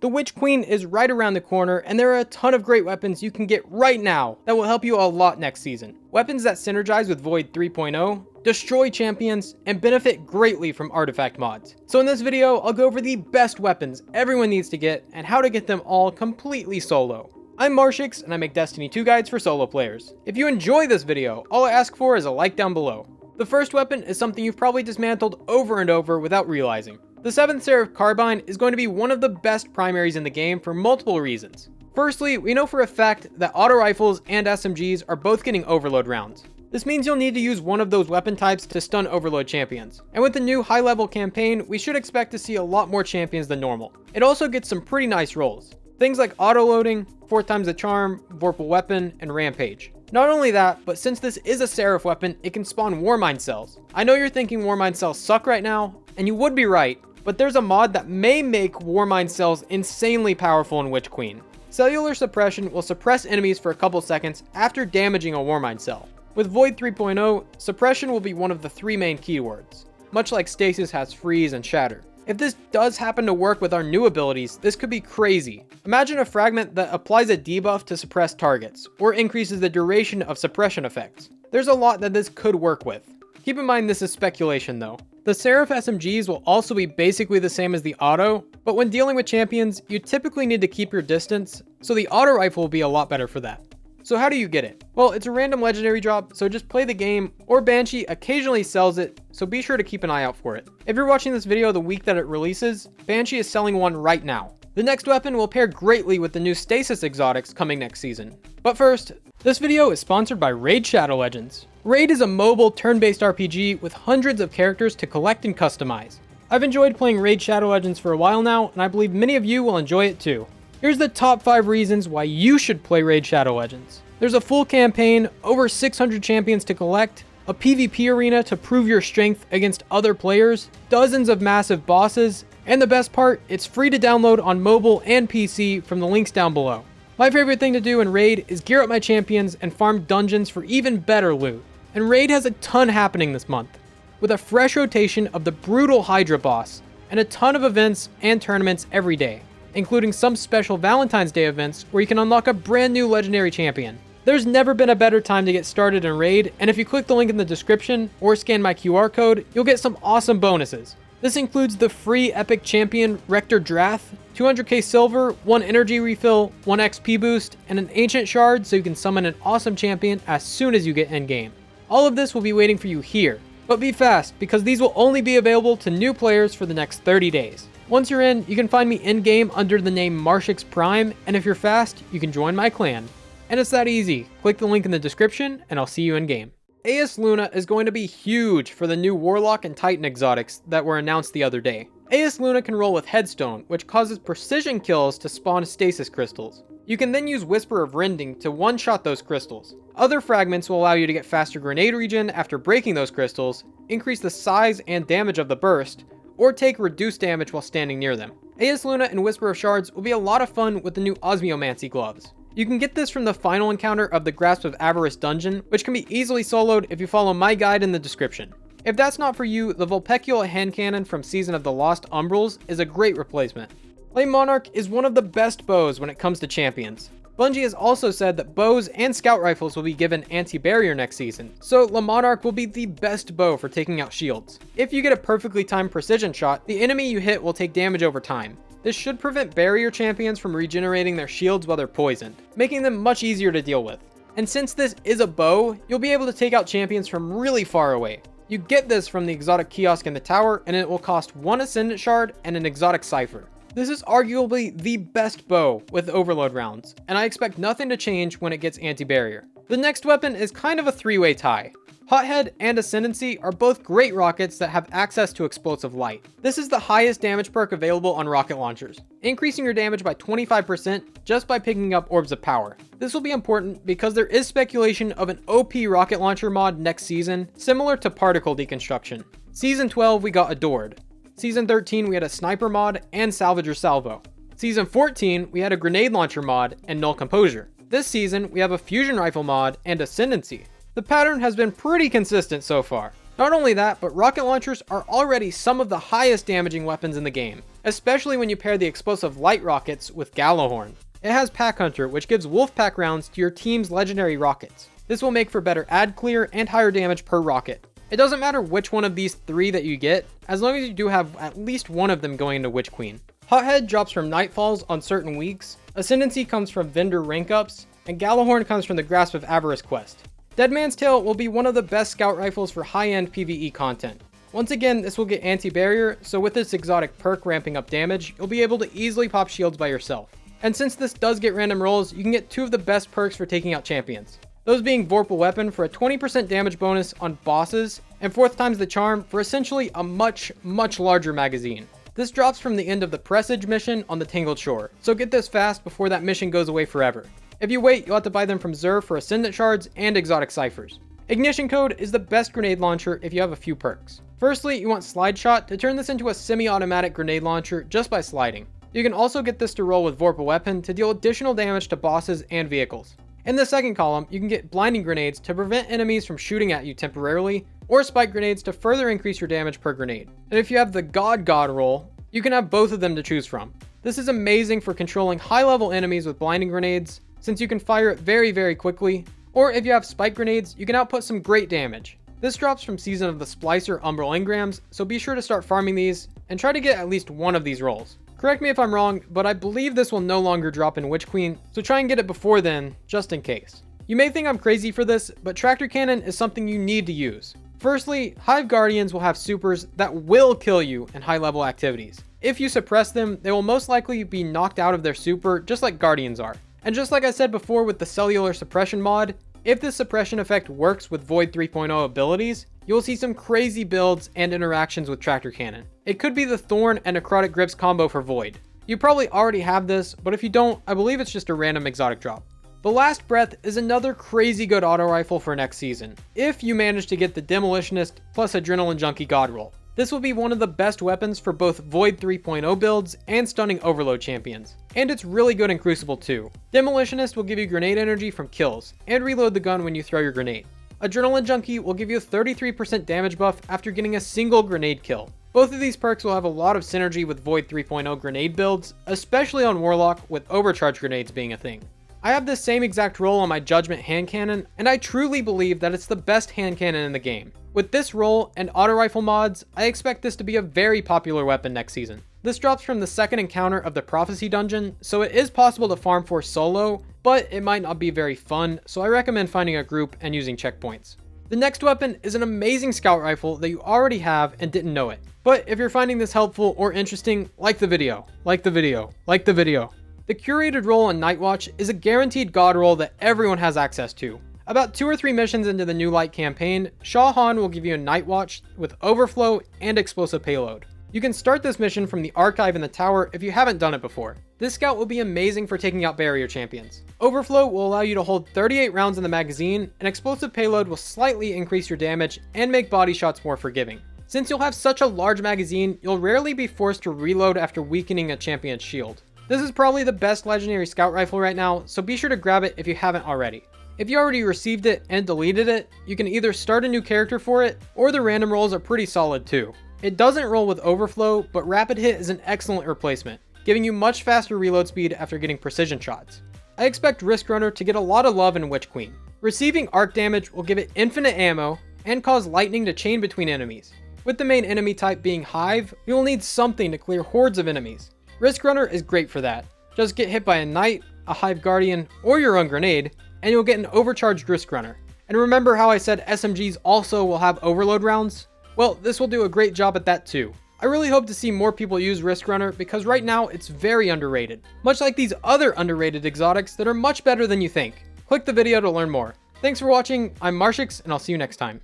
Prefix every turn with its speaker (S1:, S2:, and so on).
S1: The Witch Queen is right around the corner, and there are a ton of great weapons you can get right now that will help you a lot next season. Weapons that synergize with Void 3.0, destroy champions, and benefit greatly from artifact mods. So in this video, I'll go over the best weapons everyone needs to get and how to get them all completely solo. I'm Marshix, and I make Destiny 2 guides for solo players. If you enjoy this video, all I ask for is a like down below. The first weapon is something you've probably dismantled over and over without realizing. The 7th Seraph Carbine is going to be one of the best primaries in the game for multiple reasons. Firstly, we know for a fact that auto rifles and SMGs are both getting overload rounds. This means you'll need to use one of those weapon types to stun overload champions. And with the new high level campaign, we should expect to see a lot more champions than normal. It also gets some pretty nice rolls. Things like auto loading, 4 times the charm, Vorpal weapon, and rampage. Not only that, but since this is a Seraph weapon, it can spawn Warmind cells. I know you're thinking Warmind cells suck right now, and you would be right, but there's a mod that may make Warmind cells insanely powerful in Witch Queen. Cellular suppression will suppress enemies for a couple seconds after damaging a Warmind cell. With Void 3.0, suppression will be one of the 3 main keywords, much like Stasis has freeze and shatter. If this does happen to work with our new abilities, this could be crazy. Imagine a fragment that applies a debuff to suppress targets, or increases the duration of suppression effects. There's a lot that this could work with. Keep in mind this is speculation though. The Seraph SMGs will also be basically the same as the auto, but when dealing with champions, you typically need to keep your distance, so the auto rifle will be a lot better for that. So how do you get it? Well, it's a random legendary drop, so just play the game, or Banshee occasionally sells it, so be sure to keep an eye out for it. If you're watching this video the week that it releases, Banshee is selling one right now. The next weapon will pair greatly with the new Stasis exotics coming next season. But first, this video is sponsored by Raid Shadow Legends. Raid is a mobile turn-based RPG with hundreds of characters to collect and customize. I've enjoyed playing Raid Shadow Legends for a while now, and I believe many of you will enjoy it too. Here's the top 5 reasons why you should play Raid Shadow Legends. There's a full campaign, over 600 champions to collect, a PvP arena to prove your strength against other players, dozens of massive bosses, and the best part, it's free to download on mobile and PC from the links down below. My favorite thing to do in Raid is gear up my champions and farm dungeons for even better loot. And Raid has a ton happening this month, with a fresh rotation of the brutal Hydra boss, and a ton of events and tournaments every day, including some special Valentine's Day events where you can unlock a brand new legendary champion. There's never been a better time to get started in Raid, and if you click the link in the description or scan my QR code, you'll get some awesome bonuses. This includes the free epic champion Rector Drath, 200k silver, 1 energy refill, 1 XP boost, and an ancient shard so you can summon an awesome champion as soon as you get in game. All of this will be waiting for you here, but be fast because these will only be available to new players for the next 30 days. Once you're in, you can find me in-game under the name Marshix Prime, and if you're fast, you can join my clan. And it's that easy. Click the link in the description, and I'll see you in-game. AS Luna is going to be huge for the new Warlock and Titan exotics that were announced the other day. AS Luna can roll with Headstone, which causes precision kills to spawn stasis crystals. You can then use Whisper of Rending to one-shot those crystals. Other fragments will allow you to get faster grenade regen after breaking those crystals, increase the size and damage of the burst, or take reduced damage while standing near them. AS Luna and Whisper of Shards will be a lot of fun with the new Osmiomancy gloves. You can get this from the final encounter of the Grasp of Avarice dungeon, which can be easily soloed if you follow my guide in the description. If that's not for you, the Vulpecula hand cannon from Season of the Lost Umbrals is a great replacement. Le Monarch is one of the best bows when it comes to champions. Bungie has also said that bows and scout rifles will be given anti-barrier next season, so Le Monarch will be the best bow for taking out shields. If you get a perfectly timed precision shot, the enemy you hit will take damage over time. This should prevent barrier champions from regenerating their shields while they're poisoned, making them much easier to deal with. And since this is a bow, you'll be able to take out champions from really far away. You get this from the exotic kiosk in the tower, and it will cost 1 Ascendant Shard and an exotic Cipher. This is arguably the best bow with overload rounds, and I expect nothing to change when it gets anti-barrier. The next weapon is kind of a 3-way tie. Hothead and Ascendancy are both great rockets that have access to explosive light. This is the highest damage perk available on rocket launchers, increasing your damage by 25% just by picking up Orbs of Power. This will be important because there is speculation of an OP rocket launcher mod next season, similar to Particle Deconstruction. Season 12 we got Adored. Season 13 we had a Sniper mod and Salvager Salvo. Season 14 we had a Grenade Launcher mod and Null Composure. This season we have a Fusion Rifle mod and Ascendancy. The pattern has been pretty consistent so far. Not only that, but rocket launchers are already some of the highest damaging weapons in the game. especially when you pair the explosive light rockets with Gallowhorn. It has Pack Hunter, which gives wolf pack rounds to your team's legendary rockets. This will make for better ad clear and higher damage per rocket. It doesn't matter which one of these 3 that you get, as long as you do have at least one of them going into Witch Queen. Hothead drops from Nightfalls on certain weeks, Ascendancy comes from Vendor rank ups, and Gallowhorn comes from the Grasp of Avarice quest. Deadman's Tale will be one of the best scout rifles for high-end PvE content. Once again, this will get anti-barrier, so with this exotic perk ramping up damage, you'll be able to easily pop shields by yourself. And since this does get random rolls, you can get 2 of the best perks for taking out champions. Those being Vorpal Weapon for a 20% damage bonus on bosses, and 4th times the charm for essentially a much larger magazine. This drops from the end of the Presage mission on the Tangled Shore, so get this fast before that mission goes away forever. If you wait, you'll have to buy them from Xur for Ascendant Shards and Exotic Ciphers. Ignition Code is the best grenade launcher if you have a few perks. Firstly, you want Slide Shot to turn this into a semi-automatic grenade launcher just by sliding. You can also get this to roll with Vorpal Weapon to deal additional damage to bosses and vehicles. In the second column, you can get Blinding Grenades to prevent enemies from shooting at you temporarily, or Spike Grenades to further increase your damage per grenade. And if you have the God roll, you can have both of them to choose from. This is amazing for controlling high-level enemies with Blinding Grenades, since you can fire it very quickly, or if you have Spike Grenades, you can output some great damage. This drops from Season of the Splicer Umbral Engrams, so be sure to start farming these, and try to get at least one of these rolls. Correct me if I'm wrong, but I believe this will no longer drop in Witch Queen, so try and get it before then, just in case. You may think I'm crazy for this, but Tractor Cannon is something you need to use. Firstly, Hive Guardians will have supers that will kill you in high level activities. If you suppress them, they will most likely be knocked out of their super, just like Guardians are. And just like I said before with the Cellular Suppression mod, if this suppression effect works with Void 3.0 abilities, you'll see some crazy builds and interactions with Tractor Cannon. It could be the Thorn and Necrotic Grips combo for Void. You probably already have this, but if you don't, I believe it's just a random exotic drop. The Last Breath is another crazy good auto rifle for next season, if you manage to get the Demolitionist plus Adrenaline Junkie God roll. This will be one of the best weapons for both Void 3.0 builds and Stunning Overload champions. And it's really good in Crucible too. Demolitionist will give you grenade energy from kills, and reload the gun when you throw your grenade. Adrenaline Junkie will give you a 33% damage buff after getting a single grenade kill. Both of these perks will have a lot of synergy with Void 3.0 grenade builds, especially on Warlock with overcharge grenades being a thing. I have this same exact roll on my Judgment hand cannon, and I truly believe that it's the best hand cannon in the game. With this roll and auto rifle mods, I expect this to be a very popular weapon next season. This drops from the second encounter of the Prophecy dungeon, so it is possible to farm for solo, but it might not be very fun, so I recommend finding a group and using checkpoints. The next weapon is an amazing scout rifle that you already have and didn't know it. But if you're finding this helpful or interesting, like the video. The curated roll on Nightwatch is a guaranteed god roll that everyone has access to. About 2 or 3 missions into the New Light campaign, Shah Han will give you a Nightwatch with overflow and explosive payload. You can start this mission from the archive in the tower if you haven't done it before. This scout will be amazing for taking out barrier champions. Overflow will allow you to hold 38 rounds in the magazine, and explosive payload will slightly increase your damage and make body shots more forgiving. Since you'll have such a large magazine, you'll rarely be forced to reload after weakening a champion's shield. This is probably the best legendary scout rifle right now, so be sure to grab it if you haven't already. If you already received it and deleted it, you can either start a new character for it, or the random rolls are pretty solid too. It doesn't roll with overflow, but rapid hit is an excellent replacement, giving you much faster reload speed after getting precision shots. I expect Risk Runner to get a lot of love in Witch Queen. Receiving arc damage will give it infinite ammo and cause lightning to chain between enemies. With the main enemy type being Hive, you will need something to clear hordes of enemies. Risk Runner is great for that. Just get hit by a Knight, a Hive Guardian, or your own grenade, and you'll get an overcharged Risk Runner. And remember how I said SMGs also will have overload rounds? Well, this will do a great job at that too. I really hope to see more people use Risk Runner because right now it's very underrated. Much like these other underrated exotics that are much better than you think. Click the video to learn more. Thanks for watching, I'm Marshix, and I'll see you next time.